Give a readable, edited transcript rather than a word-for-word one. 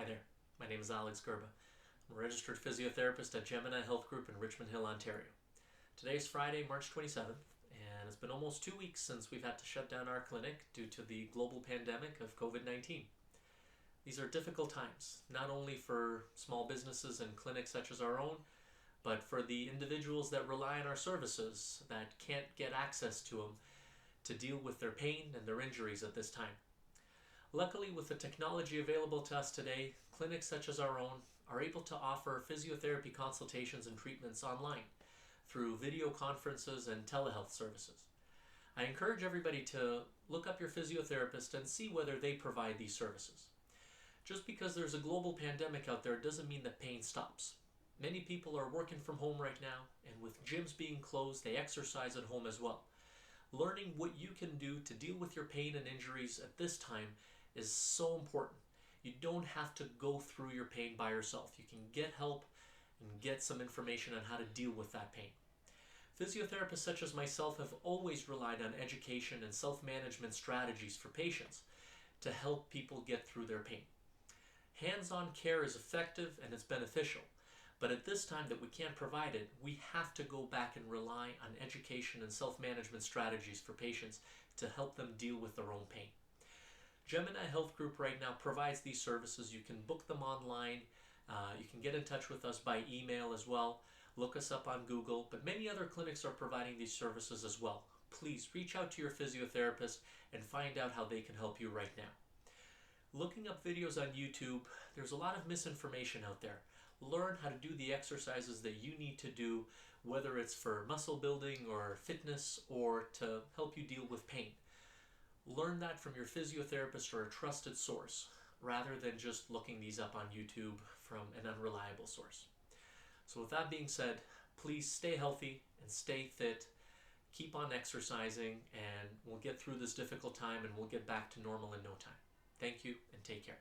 there, my name is Alex Gurba. I'm a registered physiotherapist at Gemini Health Group in Richmond Hill, Ontario. Today is Friday, March 27th, and it's been almost 2 weeks since we've had to shut down our clinic due to the global pandemic of COVID-19. These are difficult times, not only for small businesses and clinics such as our own, but for the individuals that rely on our services that can't get access to them to deal with their pain and their injuries at this time. Luckily, with the technology available to us today, clinics such as our own are able to offer physiotherapy consultations and treatments online through video conferences and telehealth services. I encourage everybody to look up your physiotherapist and see whether they provide these services. Just because there's a global pandemic out there doesn't mean that pain stops. Many people are working from home right now, and with gyms being closed, they exercise at home as well. Learning what you can do to deal with your pain and injuries at this time is so important. You don't have to go through your pain by yourself. You can get help and get some information on how to deal with that pain. Physiotherapists such as myself have always relied on education and self-management strategies for patients to help people get through their pain. Hands-on care is effective and it's beneficial, but at this time that we can't provide it, we have to go back and rely on education and self-management strategies for patients to help them deal with their own pain. Gemini Health Group right now provides these services. You can book them online. You can get in touch with us by email as well. Look us up on Google, but many other clinics are providing these services as well. Please reach out to your physiotherapist and find out how they can help you right now. Looking up videos on YouTube, there's a lot of misinformation out there. Learn how to do the exercises that you need to do, whether it's for muscle building or fitness or to help you deal with pain. Learn that from your physiotherapist or a trusted source, rather than just looking these up on YouTube from an unreliable source. So with that being said, please stay healthy and stay fit. Keep on exercising, and we'll get through this difficult time and we'll get back to normal in no time. Thank you and take care.